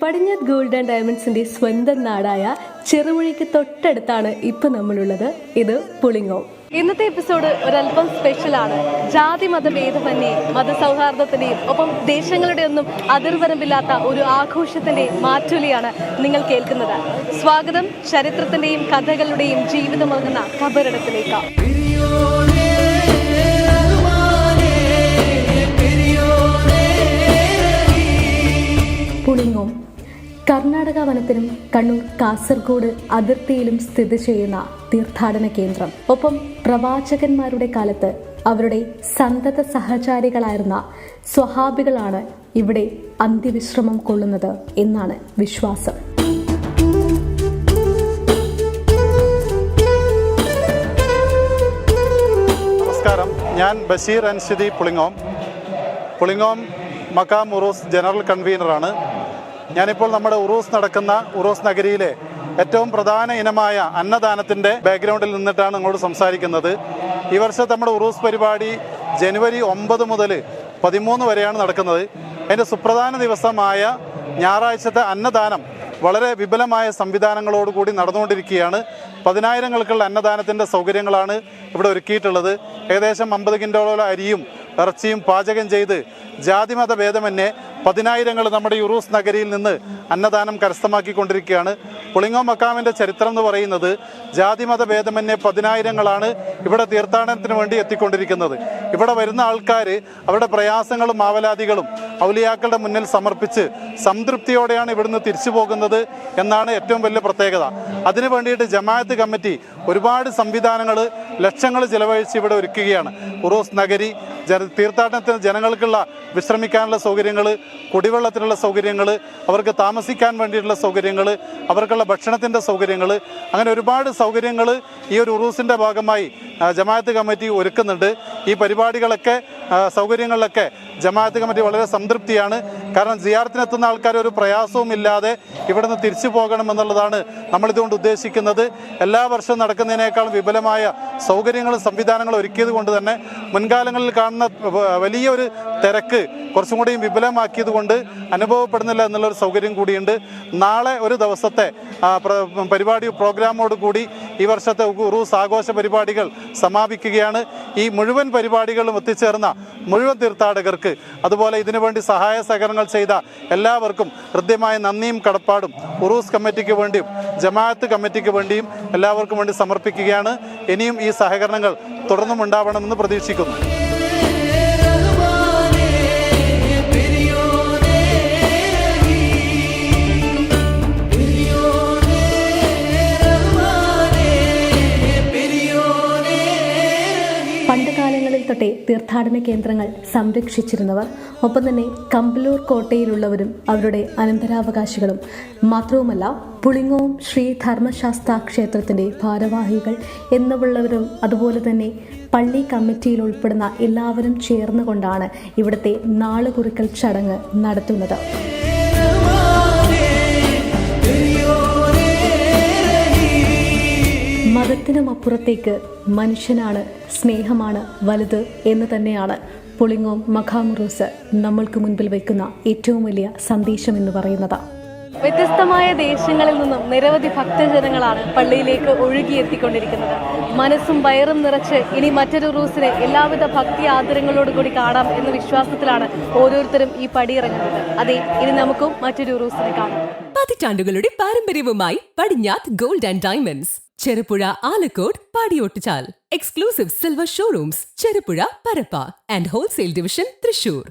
പടിഞ്ഞാറ് gold and ഡയമണ്ട്സിന്റെ സ്വന്തം നാടായ ചെറുപുഴയ്ക്ക് തൊട്ടടുത്താണ് ഇപ്പൊ നമ്മളുള്ളത്. ഇത് പുളിങ്ങോം. ഇന്നത്തെ എപ്പിസോഡ് ഒരല്പം സ്പെഷ്യലാണ്. ജാതി മതഭേദമന്യേ മതസൗഹാർദ്ദത്തിന്റെയും ഒപ്പം ദേശങ്ങളുടെ ഒന്നും അതിർവരമ്പില്ലാത്ത ഒരു ആഘോഷത്തിന്റെ മാറ്റൊലിയാണ് നിങ്ങൾ കേൾക്കുന്നത്. സ്വാഗതം ചരിത്രത്തിന്റെയും കഥകളുടെയും ജീവിതമൊഴുകുന്ന ഖബറിടത്തിലേക്ക്. പുളിങ്ങോം കർണാടക വനത്തിനും കണ്ണൂർ കാസർഗോഡ് അതിർത്തിയിലും സ്ഥിതി ചെയ്യുന്ന തീർത്ഥാടന കേന്ദ്രം. ഒപ്പം പ്രവാചകന്മാരുടെ കാലത്ത് അവരുടെ സന്തത സഹചാരികളായിരുന്ന സ്വഹാബികളാണ് ഇവിടെ അന്ത്യവിശ്രമം കൊള്ളുന്നത് എന്നാണ് വിശ്വാസം. നമസ്കാരം, ഞാൻ ബഷീർ അൻഷിദി പുളിങ്ങോം മക്കാം ഉറൂസ് ജനറൽ കൺവീനറാണ്. ഞാനിപ്പോൾ നമ്മുടെ ഉറൂസ് നടക്കുന്ന ഉറൂസ് നഗരിയിലെ ഏറ്റവും പ്രധാന ഇനമായ അന്നദാനത്തിൻ്റെ ബാക്ക്ഗ്രൗണ്ടിൽ നിന്നിട്ടാണ് നിങ്ങളോട് സംസാരിക്കുന്നത്. ഈ വർഷത്തെ നമ്മുടെ ഉറൂസ് പരിപാടി ജനുവരി 9 മുതൽ 13 വരെയാണ് നടക്കുന്നത്. അതിൻ്റെ സുപ്രധാന ദിവസമായ ഞായറാഴ്ചത്തെ അന്നദാനം വളരെ വിപുലമായ സംവിധാനങ്ങളോടുകൂടി നടന്നുകൊണ്ടിരിക്കുകയാണ്. 10,000-കൾക്കുള്ള അന്നദാനത്തിൻ്റെ സൗകര്യങ്ങളാണ് ഇവിടെ ഒരുക്കിയിട്ടുള്ളത്. ഏകദേശം 50 കിൻഡോളം അരിയും ഇറച്ചിയും പാചകം ചെയ്ത് ജാതിമത ഭേദമന്യേ 10,000-ങ്ങൾ നമ്മുടെ ഉറൂസ് നഗരിയിൽ നിന്ന് അന്നദാനം കരസ്ഥമാക്കിക്കൊണ്ടിരിക്കുകയാണ്. പുളിങ്ങോം മക്കാമിൻ്റെ ചരിത്രം എന്ന് പറയുന്നത് ജാതിമത ഭേദമന്യേ 10,000-ങ്ങളാണ് ഇവിടെ തീർത്ഥാടനത്തിന് വേണ്ടി എത്തിക്കൊണ്ടിരിക്കുന്നത്. ഇവിടെ വരുന്ന ആൾക്കാർ അവരുടെ പ്രയാസങ്ങളും ആവലാതികളും ഔലിയാക്കളുടെ മുന്നിൽ സമർപ്പിച്ച് സംതൃപ്തിയോടെയാണ് ഇവിടുന്ന് തിരിച്ചു പോകുന്നത് എന്നാണ് ഏറ്റവും വലിയ പ്രത്യേകത. അതിനു വേണ്ടിയിട്ട് ജമാഅത്ത് കമ്മിറ്റി ഒരുപാട് സംവിധാനങ്ങൾ ലക്ഷങ്ങൾ ചിലവഴിച്ച് ഇവിടെ ഒരുക്കുകയാണ്. ഉറൂസ് നഗരി തീർത്ഥാടനത്തിന് ജനങ്ങൾക്കുള്ള വിശ്രമിക്കാനുള്ള സൗകര്യങ്ങൾ, കുടിവെള്ളത്തിനുള്ള സൗകര്യങ്ങൾ, അവർക്ക് താമസിക്കാൻ വേണ്ടിയിട്ടുള്ള സൗകര്യങ്ങൾ, അവർക്കുള്ള ഭക്ഷണത്തിൻ്റെ സൗകര്യങ്ങൾ, അങ്ങനെ ഒരുപാട് സൗകര്യങ്ങൾ ഈ ഒരു ഉറൂസിൻ്റെ ഭാഗമായി ജമാഅത്ത് കമ്മിറ്റി ഒരുക്കുന്നുണ്ട്. ഈ പരിപാടികളൊക്കെ സൗകര്യങ്ങളിലൊക്കെ ജമാഅത്ത് കമ്മിറ്റി വളരെ സംതൃപ്തിയാണ്. കാരണം സിയാറത്തിനെത്തുന്ന ആൾക്കാർ ഒരു പ്രയാസവും ഇല്ലാതെ ഇവിടെ നിന്ന് തിരിച്ചു പോകണമെന്നുള്ളതാണ് നമ്മളിതുകൊണ്ട് ഉദ്ദേശിക്കുന്നത്. എല്ലാ വർഷവും നടക്കുന്നതിനേക്കാളും വിപുലമായ സൗകര്യങ്ങളും സംവിധാനങ്ങളും ഒരുക്കിയത് കൊണ്ട് തന്നെ മുൻകാലങ്ങളിൽ കാണുന്ന വലിയൊരു തിരക്ക് കുറച്ചും കൂടിയും വിപുലമാക്കിയത് കൊണ്ട് അനുഭവപ്പെടുന്നില്ല എന്നുള്ളൊരു സൗകര്യം കൂടിയുണ്ട്. നാളെ ഒരു ദിവസത്തെ പ്രോഗ്രാമോട് കൂടി ഈ വർഷത്തെ ഉറൂസ് ആഘോഷ പരിപാടികൾ സമാപിക്കുകയാണ്. ഈ മുഴുവൻ പരിപാടികളും എത്തിച്ചേർന്ന മുഴുവൻ തീർത്ഥാടകർക്ക്, അതുപോലെ ഇതിനുവേണ്ടി സഹായ സഹകരണങ്ങൾ ചെയ്ത എല്ലാവർക്കും ഹൃദ്യമായ നന്ദിയും കടപ്പാടും ഉറൂസ് കമ്മിറ്റിക്ക് വേണ്ടിയും ജമാഅത്ത് കമ്മിറ്റിക്ക് വേണ്ടിയും എല്ലാവർക്കും വേണ്ടി സമർപ്പിക്കുകയാണ്. ഇനിയും ഈ സഹകരണങ്ങൾ തുടർന്നും ഉണ്ടാവണമെന്ന് പ്രതീക്ഷിക്കുന്നു. പണ്ടുകാലങ്ങളിൽ തൊട്ടേ തീർത്ഥാടന കേന്ദ്രങ്ങൾ സംരക്ഷിച്ചിരുന്നവർ, ഒപ്പം തന്നെ കമ്പലൂർ കോട്ടയിലുള്ളവരും അവരുടെ അനന്തരാവകാശികളും മാത്രവുമല്ല പുളിങ്ങോം ശ്രീ ധർമ്മശാസ്ത്ര ക്ഷേത്രത്തിൻ്റെ ഭാരവാഹികൾ എന്നുള്ളവരും അതുപോലെ തന്നെ പള്ളി കമ്മിറ്റിയിൽ ഉൾപ്പെടുന്ന എല്ലാവരും ചേർന്നുകൊണ്ടാണ് ഇവിടുത്തെ നാളുകുറിക്കൽ ചടങ്ങ് നടത്തുന്നത്. മതത്തിനും അപ്പുറത്തേക്ക് മനുഷ്യനാണ്, സ്നേഹമാണ് വലുത് എന്ന് തന്നെയാണ് പുളിങ്ങോം മഖാം ഉറൂസ് നമ്മൾക്ക് മുൻപിൽ വയ്ക്കുന്ന ഏറ്റവും വലിയ സന്ദേശം എന്ന് പറയുന്നത്. വ്യത്യസ്തമായ ദേശങ്ങളിൽ നിന്നും നിരവധി ഭക്തജനങ്ങളാണ് പള്ളിയിലേക്ക് ഒഴുകിയെത്തിക്കൊണ്ടിരിക്കുന്നത്. മനസ്സും വയറും നിറച്ച് ഇനി മറ്റൊരു ഉറൂസിനെ എല്ലാവിധ ഭക്തി ആദരങ്ങളോടുകൂടി കാണാം എന്ന വിശ്വാസത്തിലാണ് ഓരോരുത്തരും ഈ പടിയിറങ്ങുന്നത്. അതെ, ഇനി നമുക്കും മറ്റൊരു ഉറൂസിനെ കാണാം. പതിറ്റാണ്ടുകളുടെ പാരമ്പര്യവുമായി പടിഞ്ഞാറ് gold and diamonds, Cherupuzha, Alakode, Padiyottuchal. Exclusive silver showrooms Cherupuzha, Parappa and wholesale division Thrissur.